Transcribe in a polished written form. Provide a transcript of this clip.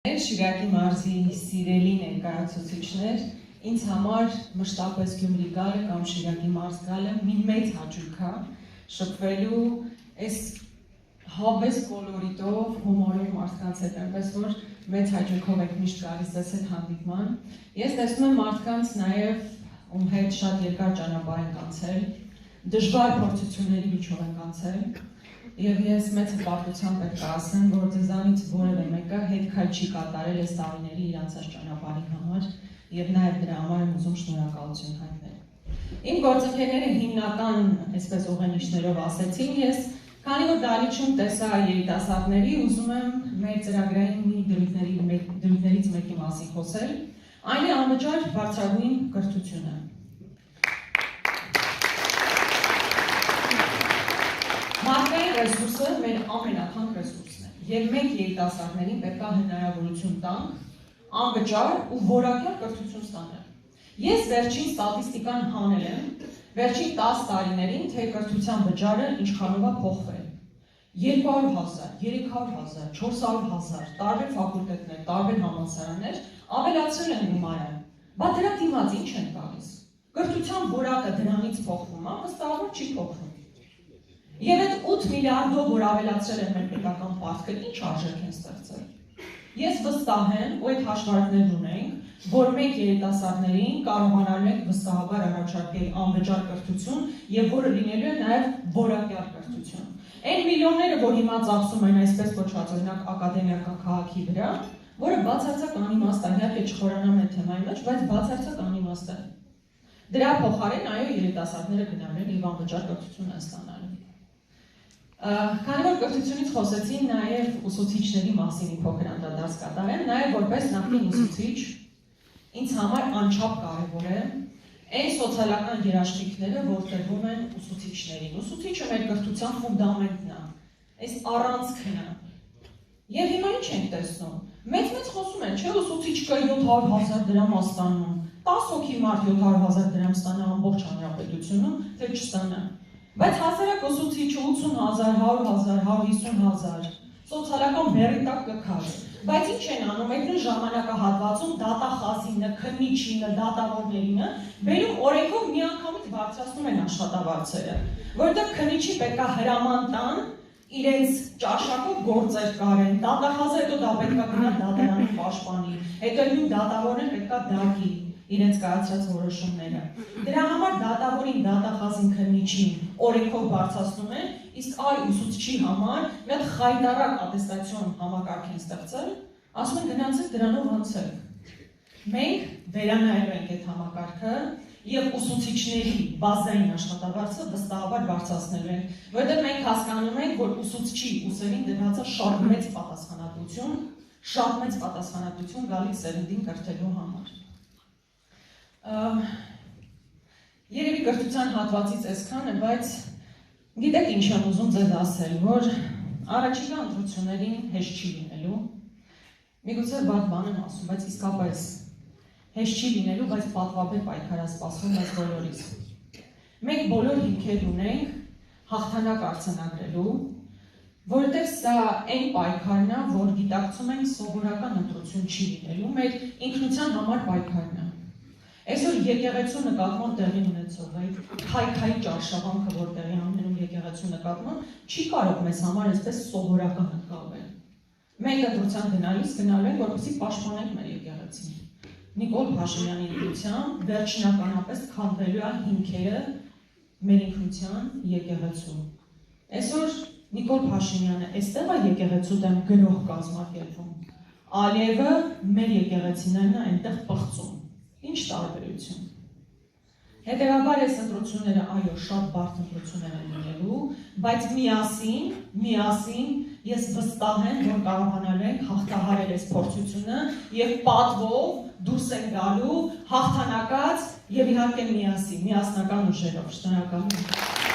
Շիրակի մարզի սիրելի ներկայացուցիչներ, ինձ համար մշտապես Գյումրի գալը կամ Շիրակի մարզ գալը մի մեծ հաճույք է, շփվելու այս հավես կոլորիտով, հումորով մարդկանց հետ, այնպես որ մեծ հաճույքով եք միշտ գալիս այս հետ հանդիպման։ Ես տեսնում եմ մարդկանց նաև, ում հետ շատ երկար ճանապարհ ենք անցել, դժվար փորձությունների միջով ենք անցել, եւ ես մեծ հպարտությամբ պետք է ասեմ, որ ձեզանից որևէ մեկը հետքայլ չի կատարել այս տարիների իր անցած ճանապարհի համար եւ նաեւ դրա համար եմ ուզում շնորհակալություն հայտնել։ Իմ գործընկերները հիմնական, այսպես ուղենիշներով ասեցին, ես քանի որ դահլիճում տեսա երիտասարդների, ուզում եմ մեր ծրագրային մի դրույթներից մեկի մասին խոսել, այն է անվճար բարձրագույն կրթությունը։ Մարդկային ռեսուրսը մեր ամենաթանկ ռեսուրսն է, եւ մենք երիտասարդներին պետք է հնարավորություն տանք անվճար ու որակյալ կրթություն ստանալ։ Ես վերջին ստատիստիկան հանել եմ, վերջին 10 տարիներին թե կրթության վճարը ինչքանով է փոխվել։ 200,000, 300,000, 400,000 տարբեր ֆակուլտետներ, տարբեր համալսարաններ ավելացրել են գումարը։ Բա դրա դիմաց ինչ են տալիս։ Կրթության որակը դրանից փոխվում է, վստահաբար չի փոխվում։ Եվ այդ 8 միլիարդով, որ ավելացրել են մեր պետական պարտքը, ինչ արժեք են ստեղծել։ Ես վստահ եմ, ու այդ հաշվարկներն ունենք, որ մենք երիտասարդներին կարողանալու ենք վստահաբար առաջարկել անվճար կրթություն եւ որը լինելու է նաեւ որակյալ կրթություն։ Այն միլիոնները, որ հիմա ծախսում են այսպես կոչված օրինակ ակադեմիական քաղաքի վրա, որը բացարձակ անիմաստ է, իհարկե չխորանամ այդ թեմայի մեջ, բայց բացարձակ անիմաստ է։ Դրա փոխարեն այո երիտասարդները գնալու են եւ անվճար կրթություն են ստանալու։ Քանի որ կրթությունից խոսեցին, նաև ուսուցիչների մասին փոքր անդրադարձ կատարեմ, նաև որպես նախկին ուսուցիչ, ինձ համար անչափ կարևոր է այն սոցիալական երաշխիքները, որ տրվում են ուսուցիչներին։ Ուսուցիչը մեր կրթության ֆունդամենտն է, այս առանցքն է։ Եվ հիմա ինչ ենք տեսնում։ Մեծ խոսում են, չէ, ուսուցիչը 700,000 դրամ է ստանում, 10 հոգի մարդ 700,000 դրամ ստանա ամբողջ հանրապետությունում, թե չստանա։ Բայց հասարակ ուսուցիչը 80,000, 100,000, 150,000 սոցիալական բեռի տակ կքարի։ Բայց ինչ են անում, այդ ժամանակահատվածում դատախազինը, քննիչինը, դատավորներինը բերում օրենքով միանգամից բարձրացնում են աշխատավարձերը, որովհետև քննիչի պետք է հրաման տան իրենց ճաշակով գործեր կարեն, դատախազը հետո դա պետք է գնա դատարանի պաշտպանի, հետո նույն դատավորն պետք է դակի իրենց կայացրած որոշումները։ Դրա համար դատավորին, դատախազին, քննիչին օրենքով բարձրացնում են, իսկ այ ուսուցչի համար մի հատ խայտարակ ատեստացիոն համակարգ են ստեղծել, ասում են գնացեք դրանով անցեք։ Մենք վերանայելու ենք այդ համակարգը եւ ուսուցիչների բազային աշխատավարձը վստահաբար բարձրացնելու ենք, որովհետեւ մենք հասկանում ենք, որ ուսուցչի ուսերին դրված է շատ մեծ պատասխանատվություն գալիք սերնդին կրթելու համար։ Երևի կրթության հատվածից այսքանը, բայց գիտեք ինչ եմ ուզում ձեզ ասել, որ առաջիկա ընտրություններին հեշտ չի լինելու, միգուցե վատ բան եմ ասում, բայց իսկապես հեշտ չի լինելու, բայց պատվաբեր պայքար է սպասվում մեզ բոլորիս։ Մենք բոլոր հիմքեր ունենք հաղթանակ արձանագրելու, որովհետև սա այն պայքարն է, որ գիտակցում ենք սովորական ընտրություն չի լինելու, մեր ինքնության համար պայքարն է։ Այսօր եկեղեցու նկատմամբ տեղի ունեցող այդ քայքայի ճարշավանքը, որ տեղի ունենում եկեղեցու նկատմամբ, չի կարող մեզ համար այսպես սովորական ընկալվել։ Մենք ընտրության գնալիս գնալու ենք, որպեսզի պաշտպանենք մեր եկեղեցին։ Նիկոլ Փաշինյանի ինքնությամբ վերջնականապես քանդվելու է հիմքերը մեր ինքնության եկեղեցու։ Այսօր Նիկոլ Փաշինյանը այստեղ է եկեղեցու դեմ գրող կազմակերպում։ Ալիևը մեր եկեղեցիներն է այնտեղ պղծում։ Ինչ տարբերություն։ Հետևաբար այս ընտրությունները այո շատ բարդ ընտրություններ են լինելու, բայց միասին ես վստահ եմ, որ կարողանալու ենք հաղթահարել այս փորձությունը եւ պատվով դուրս են գալու հաղթանակած եւ իհարկե միասնական ուժերով։ Շնորհակալ եմ։